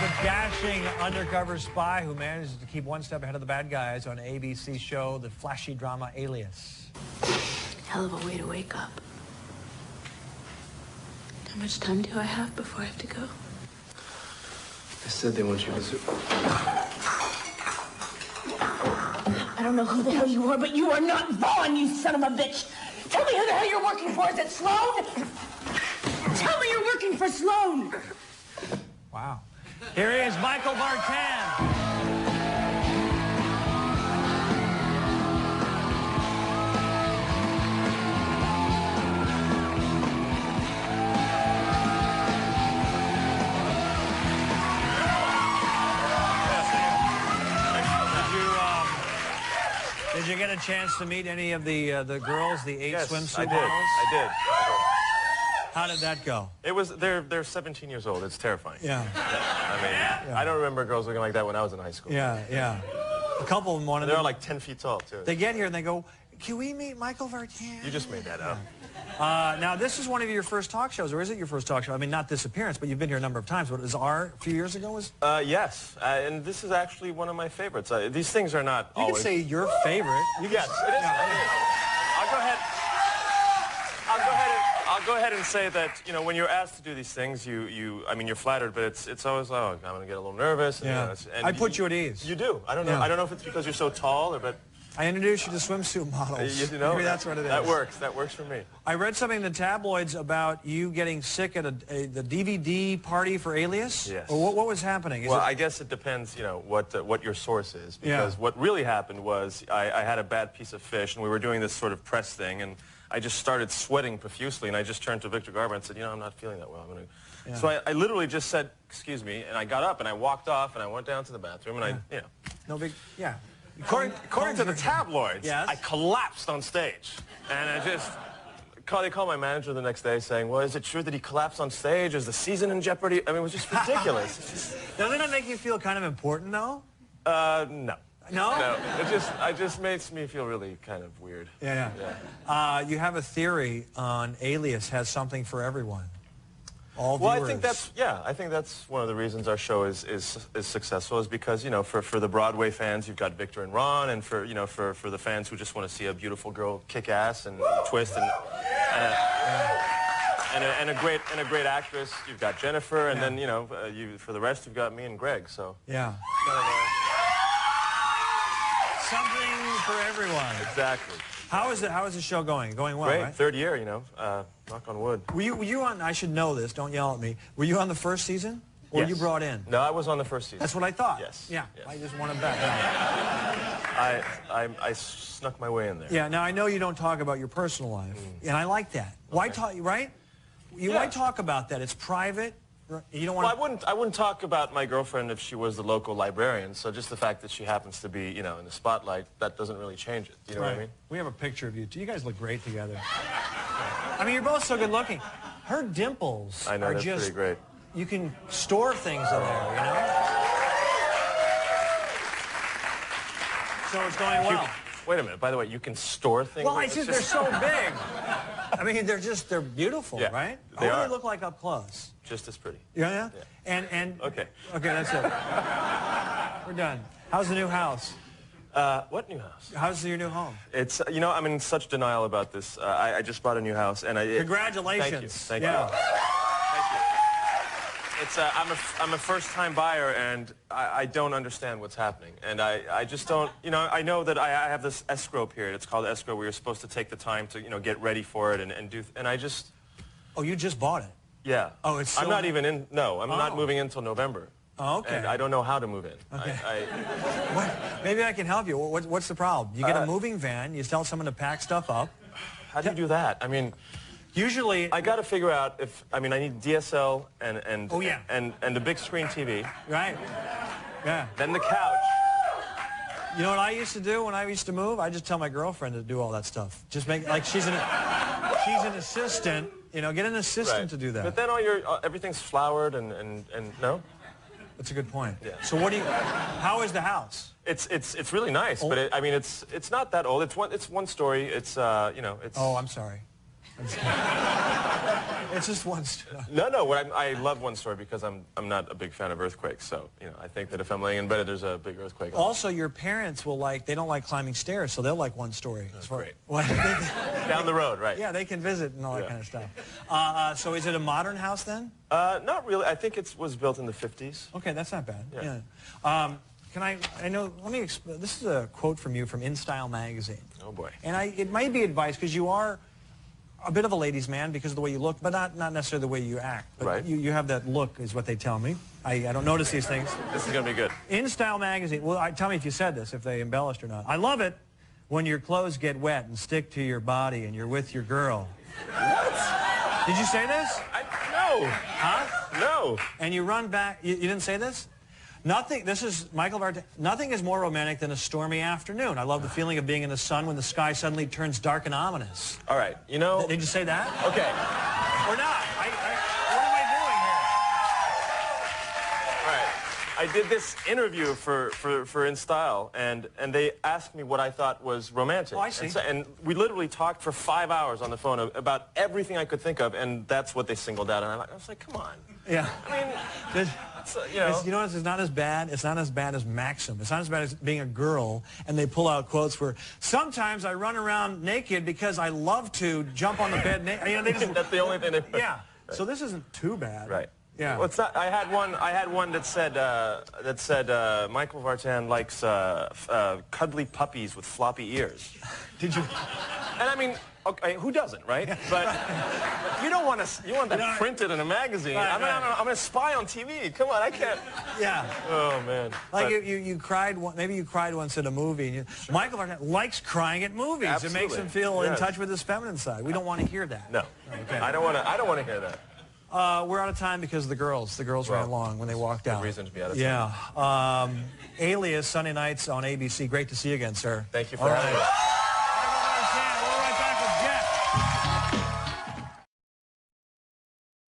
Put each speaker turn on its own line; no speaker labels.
the dashing undercover spy who manages to keep one step ahead of the bad guys on ABC's show, the flashy drama Alias.
Hell of a way to wake up. How much time do I have before I have to go?
They said they want you to...
I don't know who the hell you are, but you are not Vaughn, you son of a bitch! Tell me who the hell you're working for. Is it Sloan? Tell me you're working for Sloan!
Wow. Here he is, Michael Vartan. Did you get a chance to meet any of the girls, the 8 swimsuit models?
I did.
How did that go?
It was, they're 17 years old. It's terrifying.
Yeah.
I mean, I don't remember girls looking like that when I was in high school.
Yeah. A couple of them wanted.
They're like 10 feet tall, too.
They get here and they go, "Can we meet Michael Vartan?"
You just made that up.
Now, this is one of your first talk shows, or is it your first talk show? I mean, not this appearance, but you've been here a number of times. What, was R a few years ago?
Yes, and this is actually one of my favorites. These things are not
You
always...
can say your favorite.
Yes, it is. I'll go ahead and say that, you know, when you're asked to do these things, I mean, you're flattered, but it's always, oh, I'm going to get a little nervous. And,
yeah.
and
I put you at ease.
You do. I don't know.
Yeah.
I don't know if it's because you're so tall, or but...
I introduced you to swimsuit models.
You know,
maybe that's what it is.
That works. That works for me.
I read something in the tabloids about you getting sick at the DVD party for Alias.
Yes.
Or what was happening?
Well, I guess it depends, you know, what your source is. Because what really happened was I had a bad piece of fish, and we were doing this sort of press thing, and I just started sweating profusely, and I just turned to Victor Garber and said, you know, I'm not feeling that well. I'm gonna... Yeah. So I literally just said, excuse me, and I got up and I walked off and I went down to the bathroom and you know.
No big, yeah.
According to the tabloids,
yes.
I collapsed on stage. And they called my manager the next day saying, well, is it true that he collapsed on stage? Is the season in jeopardy? I mean, it was just ridiculous.
Doesn't it make you feel kind of important, though?
No.
No?
No. It just makes me feel really kind of weird.
Yeah. You have a theory on Alias has something for everyone. All viewers.
Well, I think that's one of the reasons our show is successful, is because, you know, for the Broadway fans, you've got Victor and Ron, and for the fans who just want to see a beautiful girl kick ass and twist and a great actress, you've got Jennifer, and then, you know, for the rest, you've got me and Greg. So
yeah. Something for everyone.
Exactly.
How is the show going? Going well,
Great.
right?
Third year, you know. Knock on wood.
Were you on? I should know this. Don't yell at me. Were you on the first season, or
yes.
were you brought in?
No, I was on the first season.
That's what I thought.
Yes.
Yeah.
Yes.
I just want to bet.
I snuck my way in there.
Yeah. Now I know you don't talk about your personal life, and I like that. Why talk? Right? Why talk about that? It's private. You don't want.
Well, I wouldn't talk about my girlfriend if she was the local librarian. So just the fact that she happens to be, you know, in the spotlight, that doesn't really change it. Do you know what I mean?
We have a picture of you two. You guys look great together. I mean, you're both so good looking. Her dimples
I know,
are
that's
just.
pretty great.
You can store things in there, you know. So it's going well.
Wait a minute. By the way, you can store things.
Well, they're so big. I mean, they're beautiful, right?
They
What
are.
do they look like up close?
Just as pretty.
Yeah. And
okay.
Okay, that's it. We're done. How's the new house?
What new house?
How's your new home?
It's, you know, I'm in such denial about this. I just bought a new house, and
Congratulations.
Thank you. Thank you. It's, I'm a first-time buyer, and I don't understand what's happening. And I just don't, you know, I know that I have this escrow period. It's called escrow, where you're supposed to take the time to, you know, get ready for it and I just...
Oh, you just bought it?
Yeah.
Oh, it's still...
I'm not even in, no, I'm not moving in until November.
Oh, okay.
And I don't know how to move in.
Okay. Maybe I can help you. What's the problem? You get a moving van, you tell someone to pack stuff up.
How do you do that? I mean...
Usually,
I got to figure out if I need DSL and the big screen TV.
Right. Yeah.
Then the couch.
You know what I used to do when I used to move? I just tell my girlfriend to do all that stuff. Just make like she's an assistant. You know, get an assistant to do that.
But then everything's flowered and no.
That's a good point.
Yeah.
So how is the house?
It's really nice, but I mean it's not that old. It's one story. It's you know it's.
Oh, I'm sorry. It's just one story.
No. I love one story because I'm not a big fan of earthquakes. So I think that if I'm laying in bed, there's a big earthquake.
Also, your parents will they don't like climbing stairs, so they'll like one story.
That's great.
Down
the road, right?
Yeah, they can visit and all that kind of stuff. So is it a modern house then?
Not really. I think it was built in the 50s.
Okay, that's not bad.
Yeah.
This is a quote from you from In Style magazine.
Oh boy.
And it might be advice because you are a bit of a ladies' man because of the way you look, but not necessarily the way you act. But
right.
You have that look, is what they tell me. I don't notice these things.
This is going to be good.
In Style magazine, well, tell me if you said this, if they embellished or not. I love it when your clothes get wet and stick to your body and you're with your girl.
What?
Did you say this?
No.
Huh?
No.
And you run back, you didn't say this? Nothing, this is Michael Vartan. Nothing is more romantic than a stormy afternoon. I love the feeling of being in the sun when the sky suddenly turns dark and ominous.
All right,
Did you say that?
Okay.
Or not? What am I doing here?
All right. I did this interview for In Style, and they asked me what I thought was romantic.
Oh, I see.
And we literally talked for 5 hours on the phone about everything I could think of, and that's what they singled out. And I was like, come on.
Yeah.
I mean...
It's not as bad. It's not as bad as Maxim. It's not as bad as being a girl, and they pull out quotes where sometimes I run around naked because I love to jump on the bed naked.
That's the only thing they...
Yeah.
Right.
So this isn't too bad.
Right.
Yeah.
Well, it's not. I had one that said Michael Vartan likes cuddly puppies with floppy ears.
Did you?
And I mean, okay, who doesn't, right? But you don't want to. You want that printed in a magazine.
Right,
I'm a spy on TV. Come on, I can't.
Yeah.
Oh man.
Like you cried. Maybe you cried once at a movie. And Michael Vartan likes crying at movies.
Absolutely.
It makes him feel in touch with his feminine side. We don't want to hear that.
No.
Okay.
I don't want to hear that.
We're out of time because of the girls. The girls ran long when they walked out.
Good reason to be out of time.
Yeah. Alias, Sunday nights on ABC. Great to see you again, sir.
Thank you for having me.